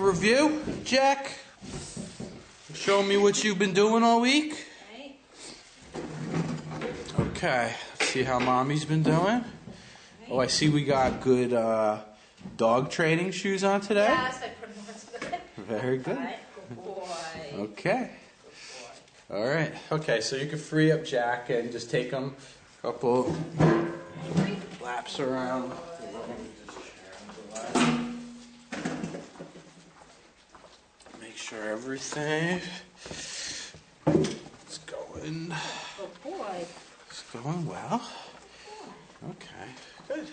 review. Jack, show me what you've been doing all week. Okay, let's see how Mommy's been doing. Oh, I see we got good dog training shoes on today. Yes, I put them on today. Very good. Good boy. Okay. All right. Okay, so you can free up Jack and just take him a couple laps around. Make sure everything is going. Good boy. It's going well. Okay, good.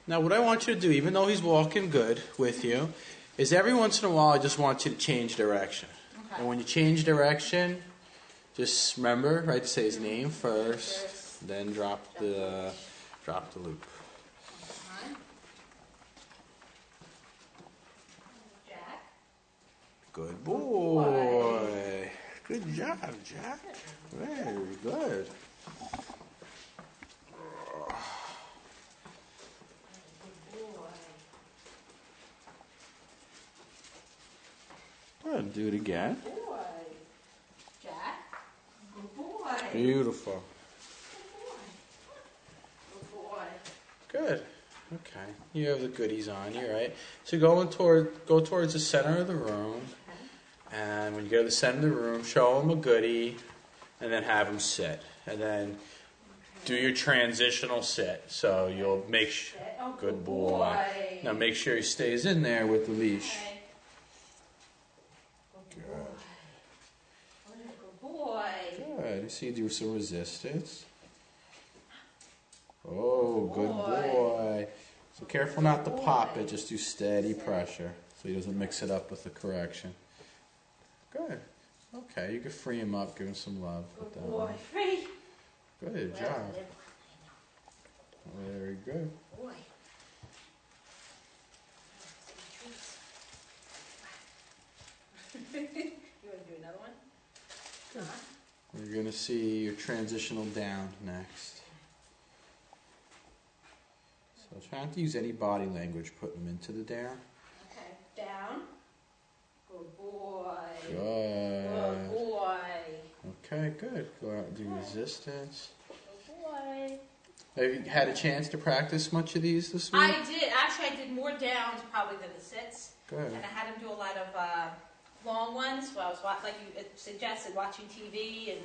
Now what I want you to do, even though he's walking good with you, is every once in a while I just want you to change direction. Okay. And when you change direction, just remember, right, to say his name first, then drop the loop. Jack. Good boy. Good job, Jack. Very good. Good. Do it again. Good boy. Jack. Good boy. Beautiful. Good boy. Good. Okay. You have the goodies on you, right? So go towards the center of the room, and when you go to the center of the room, show him a goodie, and then have him sit, and then do your transitional sit. So you'll make sure. Oh, Good boy. Now make sure he stays in there with the leash. Okay. Good. Good boy. Good. You see, do some resistance. Oh, good boy. So careful not to pop it. Just do steady pressure so he doesn't mix it up with the correction. Good. Okay, you can free him up. Give him some love with that Good boy. one. Free. Good job. Very good. Boy. You want to do another one? Good. We're going to see your transitional down next. So try not to use any body language putting them into the down. Okay. Down. Good boy. Good. Good boy. Okay, good. Go out and do resistance. Good boy. Have you had a chance to practice much of these this week? I did. Actually, I did more downs probably than the sits. Good. And I had him do a lot of long ones. Well, I was like you suggested, watching TV and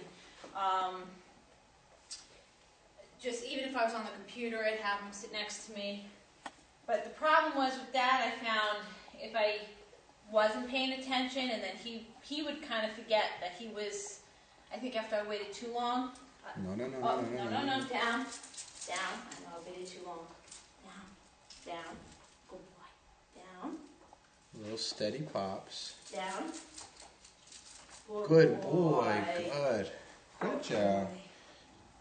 just even if I was on the computer, I'd have him sit next to me. But the problem was with that, I found if I wasn't paying attention, and then he would kind of forget that he was. I think after I waited too long. No, No, down. Down. I know I waited too long. Down. Down. Good boy. Down. Little steady pops. Down. Good boy. Good. Good job.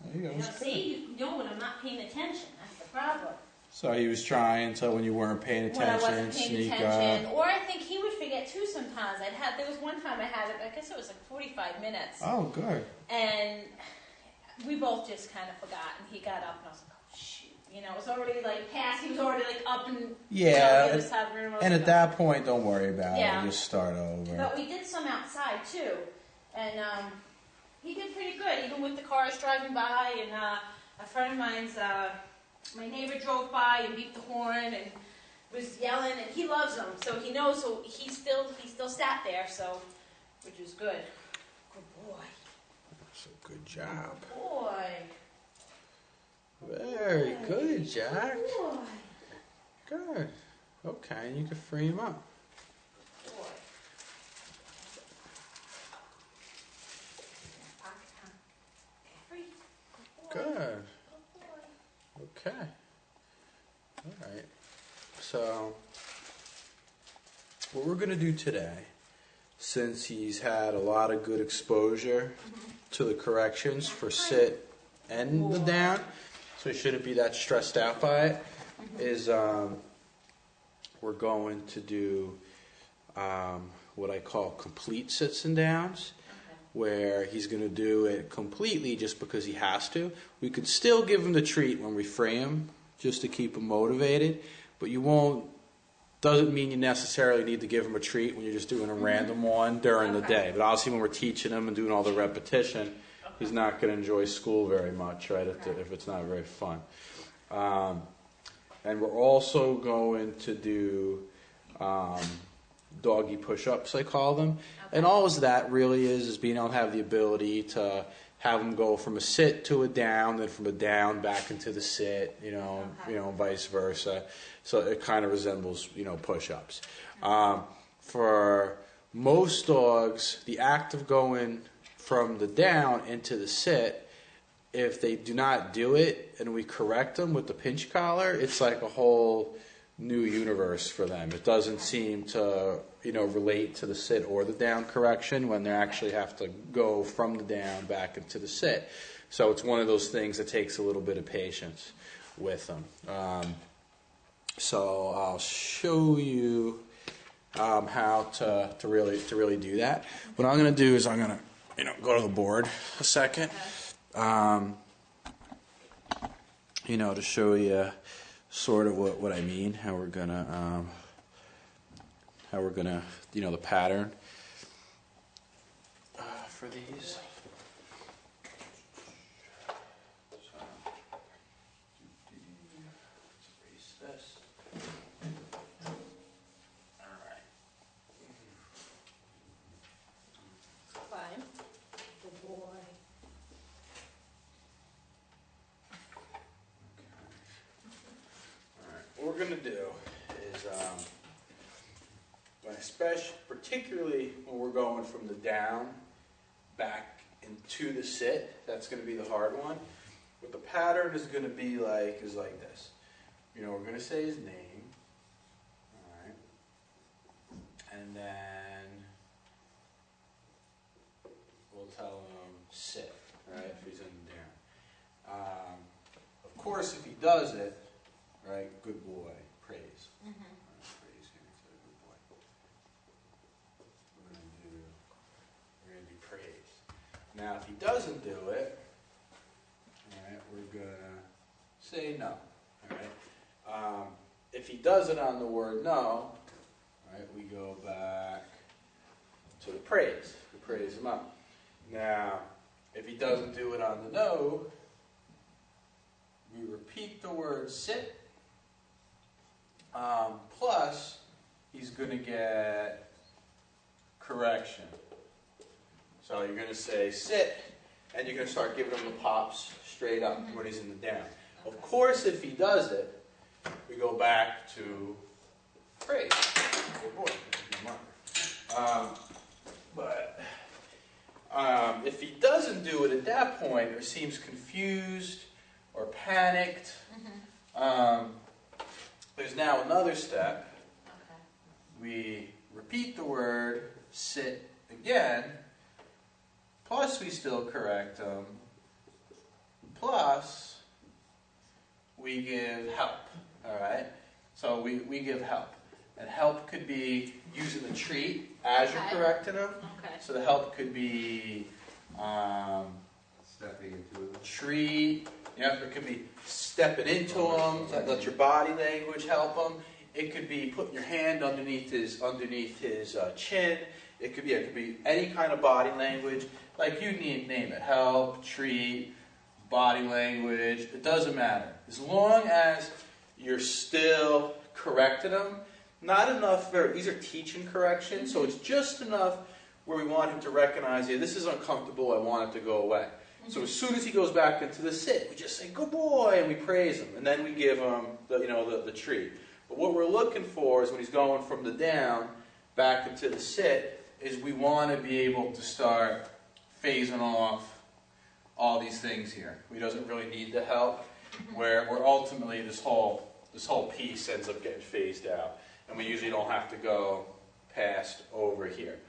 There you go. Now, see, you know when I'm not paying attention. That's the problem. So he was trying, so when you weren't paying When I attention, wasn't paying sneak attention. up. Or I think he would forget too sometimes. There was one time I had it, I guess it was like 45 minutes. Oh, good. And we both just kind of forgot. And he got up and I was like, oh, shoot. You know, it was already like past. He was already like up and Yeah, the other side of the room. and at that point, don't worry about Yeah. it. Just start over. But we did some outside too. And he did pretty good, even with the cars driving by. And a friend of mine's, my neighbor drove by and beeped the horn and was yelling, and he loves them, so he knows. So he still sat there, so which is good. Good boy. That's a good job. Good boy. Very good, Jack. Good boy. Good. Okay, and you can free him up. Good boy. Good. Good boy. Okay. All right. So, what we're going to do today, since he's had a lot of good exposure to the corrections for sit and the down, so he shouldn't be that stressed out by it, is we're going to do what I call complete sits and downs, where he's going to do it completely just because he has to. We could still give him the treat when we free him, just to keep him motivated, but you won't Doesn't mean you necessarily need to give them a treat when you're just doing a random one during the day. But obviously when we're teaching him and doing all the repetition, he's not going to enjoy school very much, right, if it's not very fun. And we're also going to do doggy push-ups, I call them. And all of that really is being able to have the ability to have them go from a sit to a down, then from a down back into the sit, vice versa. So it kind of resembles, push-ups. For most dogs, the act of going from the down into the sit, if they do not do it and we correct them with the pinch collar, it's like a whole new universe for them. It doesn't seem to, relate to the sit or the down correction when they actually have to go from the down back into the sit. So it's one of those things that takes a little bit of patience with them. So I'll show you how to really do that. What I'm going to do is I'm going to go to the board a second. To show you sort of what I mean, how we're gonna the pattern for these. Erase this. All right. Fine. Good boy. What we're going to do is, particularly when we're going from the down back into the sit, that's going to be the hard one. What the pattern is going to be like is like this. We're going to say his name, all right, and then we'll tell him sit, all right, if he's in the down. Of course, if he does it, right, good boy, praise. Right, praise him, say good boy. We're gonna do praise. Now, if he doesn't do it, all right, we're gonna say no. All right. If he does it on the word no, all right, we go back to the praise. We praise him up. Now, if he doesn't do it on the no, we repeat the word sit. Plus, he's going to get correction. So you're going to say sit, and you're going to start giving him the pops straight up when he's in the down. Of course, if he does it, we go back to praise. Good boy. But if he doesn't do it at that point, or seems confused or panicked, there's now another step. We repeat the word sit again, plus we still correct them, plus we give help. All right? So we give help. And help could be using the treat as you're correcting them. Okay. So the help could be Stepping into it. treat. It could be stepping into them. Let your body language help them. It could be putting your hand underneath his chin. It could be any kind of body language. Like you name it. Help, treat, body language. It doesn't matter. As long as you're still correcting them. Not enough. These are teaching corrections, so it's just enough where we want him to recognize, yeah, this is uncomfortable. I want it to go away. So as soon as he goes back into the sit, we just say, good boy, and we praise him. And then we give him the treat. But what we're looking for is when he's going from the down back into the sit, is we want to be able to start phasing off all these things here. He doesn't really need the help, where ultimately this whole piece ends up getting phased out. And we usually don't have to go past over here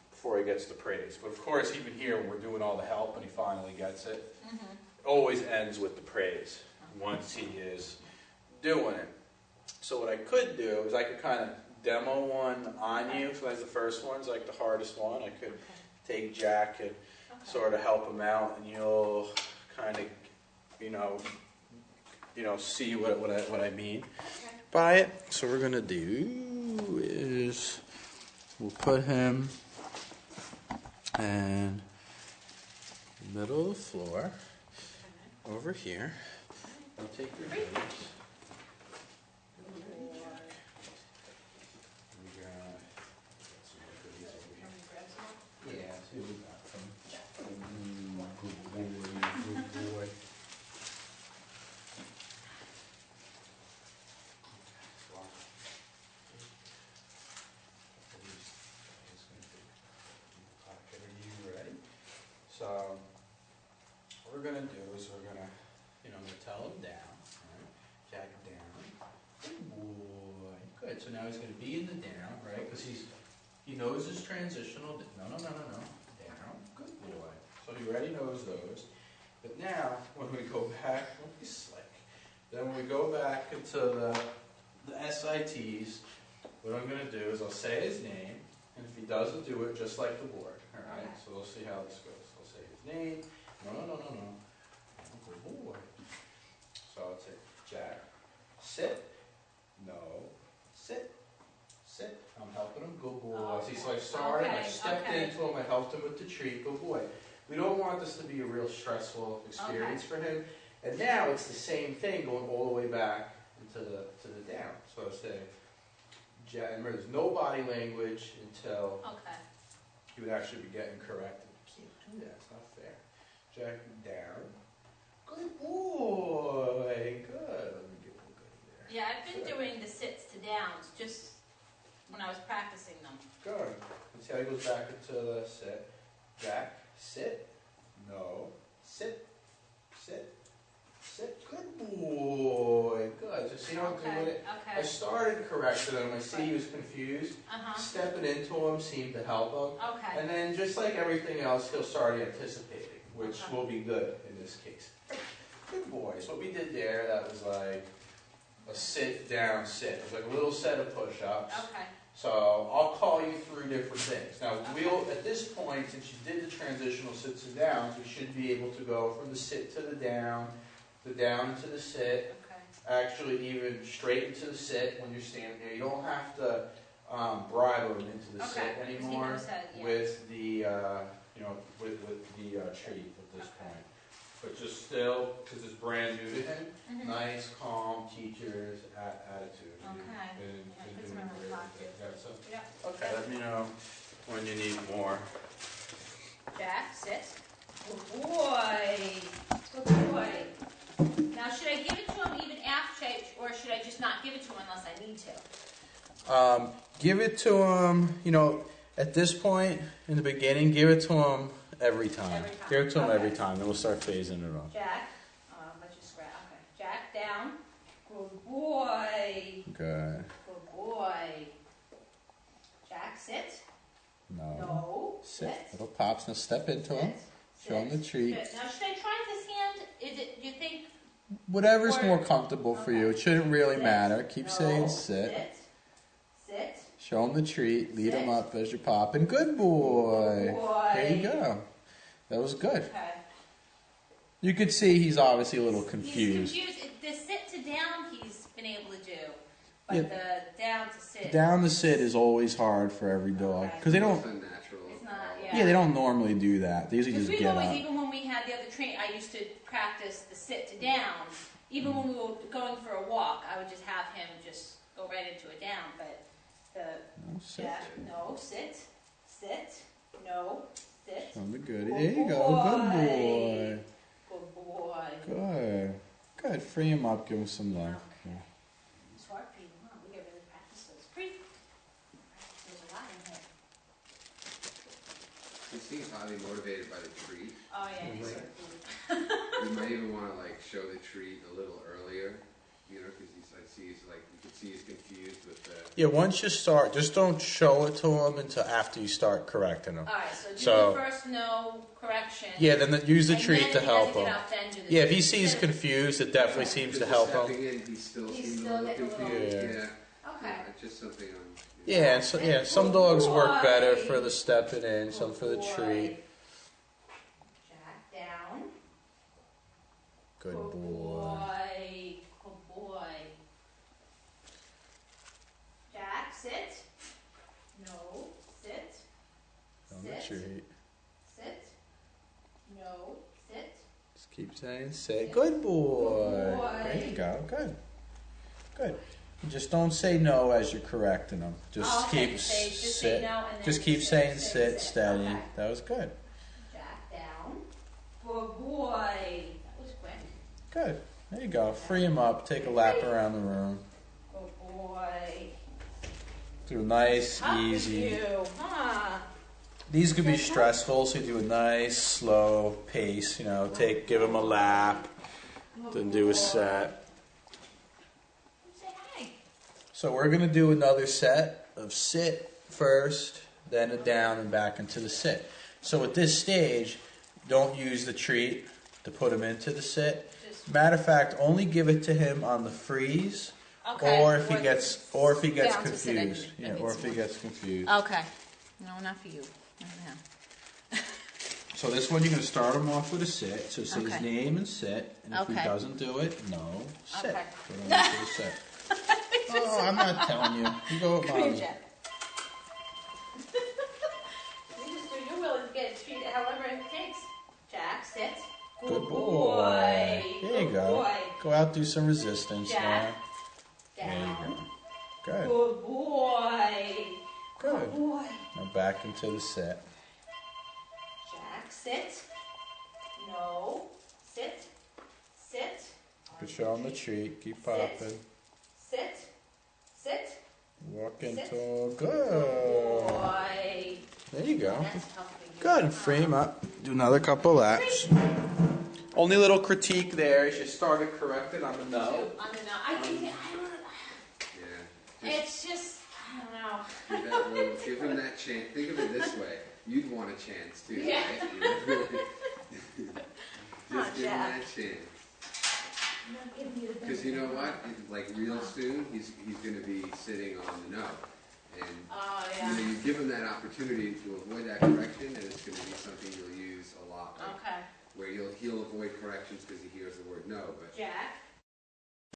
before he gets the praise. But of course, even here, when we're doing all the help and he finally gets it, it always ends with the praise once he is doing it. So what I could do is I could kind of demo one on you. Sometimes the first one's like the hardest one. I could take Jack and sort of help him out, and you'll kind of, see what I mean. by it. So what we're gonna do is we'll put him in the middle of the floor over here. I'll take your hands. Yeah, see what we got from. Good boy, good boy. Are you ready? So, what we're gonna do is we're gonna, I'm gonna tell him down, right? Jack down. Good boy. Good. So now he's gonna be in the down, right? Because he knows his transitional. No. Down. Good boy. So he already knows those. But now, when we go back, don't be slick. Then when we go back into the SITs, what I'm going to do is I'll say his name, and if he doesn't do it, just like the board. All right? Okay. So we'll see how this goes. I'll say his name. No. Good boy. So I'll say, Jack, sit. No. Sit. I'm helping him. Good boy. Oh, See, so I started, I okay, stepped okay. into him, I helped him with the treat. Good boy. We don't want this to be a real stressful experience for him. And now it's the same thing going all the way back into the down. So I say, Jack, remember there's no body language until Okay. you would actually be getting corrected. You can't do that, it's not fair. Jack, down. Good boy. Good. Let me get one good there. Yeah, I've been Good. doing the sits to downs just when I was practicing them. Good. Let's see how he goes back into the sit. Jack, sit. No. Sit. Good boy. Good. So see how I'm doing it? I Okay. started correcting him. I see he was confused. Stepping into him seemed to help him. Okay. And then just like everything else, he'll start anticipating, which Okay. will be good in this case. Good boy. So what we did there, that was like a sit, down, sit. It was like a little set of push-ups. Okay. So I'll call you through different things. Now, we'll, at this point, since you did the transitional sits and downs, we should be able to go from the sit to the down to the sit, Okay. actually even straight into the sit when you're standing there. You don't have to bribe them into the sit Okay. anymore Yeah. with the, with the treat at this Okay. point. But just still, because it's brand new to him, Mhm. nice, calm teacher's attitude. Okay. Been Yeah, put doing some in my great with pocket. that. Yeah, so, Yeah. okay, let me know when you need more. Jack, sit. Good boy. Good boy. Now, should I give it to him even after, or should I just not give it to him unless I need to? Give it to him, at this point in the beginning, give it to him every time. Every time. Give it to him every Okay. time, then we'll start phasing it off. Jack, let's just scratch. Okay. Jack, down. Good boy. Good. Good boy. Jack, sit. No. No. Sit. Little pops. Now step into him. Sit. Show him the treat. Good. Now, should I try this hand? Do you think? Whatever's Or- more comfortable for you. It shouldn't really Sit. matter. Keep No. saying sit. Sit. Show him the treat. Lead him Sit. up as you're popping. Good boy. Good boy. There you go. That was good. Okay. You could see he's obviously a little confused. He's confused. The sit to down he's been able to do, but Yeah. the down to sit. Down the sit is always hard for every dog Okay. because they don't. It's unnatural. It's not, Yeah, they don't normally do that. They usually Because just we've get always, up. even when we had the other train, I used to practice the sit to down. Even when we were going for a walk, I would just have him just go right into a down. But the No, sit. no sit, no sit. Show him the goodie. Good There you go. Good boy. Good boy. Good. Good. Free him up. Give him some love. Okay. Smart people, huh? We gotta really practice those. There's a lot in here. He seems highly motivated by the treat. Oh yeah, Mhm. these are cool. You might even want to show the treat a little earlier, because you can see he's confused with the. Yeah, once you start, just don't show it to him until after you start correcting him. All right, so do So- the first no correction. Yeah, then use the and treat then to if he help doesn't him. get up, then do the Yeah, if he treat. sees Instead of- confused, it definitely seems to help him. Stepping in, he still He's seems still a little getting a little- confused. Yeah. Okay. It's just something on. Yeah, and so, some dogs work better for the stepping in, some for the Good treat. boy. Jack down. Good Good boy. boy. Good boy. sit. No, sit. On the Sit. treat. Sit. No, sit. Just keep saying sit. Good boy. Good boy. There you go. Good. Good. Just don't say no as you're correcting them. Just Okay, keep just sit. say no and then Just keep sit, saying sit, sit, sit. steady. Okay. That was good. Jack down. Good boy. That was quick. Good. There you go. Free him up. Take a lap around the room. Good boy. Do a nice, Up with easy. you, huh? These could be stressful, so you do a nice, slow pace. You know, give him a lap, then do a set. Say hi. So we're gonna do another set of sit first, then a down, and back into the sit. So at this stage, don't use the treat to put him into the sit. Matter of fact, only give it to him on the freeze, Okay. or if he gets down to sit confused. anyway. Yeah, That or makes if he more gets confused. Okay. No, not for you. Not for him. So this one, you're going to start him off with a sit. So say his Okay. name and sit. And if he Okay. doesn't do it, no, sit. Okay. Put him into the sit. Oh, I'm not telling you. You go with Come here, mommy. Jack. You're willing to get treated however it takes. Jack, sit. Good boy. There you Good go. boy. Go out, do some resistance Jack. now. There you Down. go. Good. Good boy. Good. Boy. Now back into the sit. Jack, sit. No. Sit. Sit. Good show him the treat. Keep popping. Sit. Sit. Walk Sit. into Good good. boy. There you go. That's helping you. Good. Free him up. Do another couple laps. Only little critique there is you started corrected on the no. On the no. I think Yeah. it's just, I don't know. Give him that chance. Think of it this way. You'd want a chance too, Yeah. right? Oh, Just give him Jack. that chance. I'm not giving you the Because you know what? benefit. Like real soon, he's going to be sitting on the no. And Oh, you know, yeah. you give him that opportunity to avoid that correction, and it's going to be something you'll use a lot. Like, Okay. where he'll avoid corrections because he hears the word no. But Jack.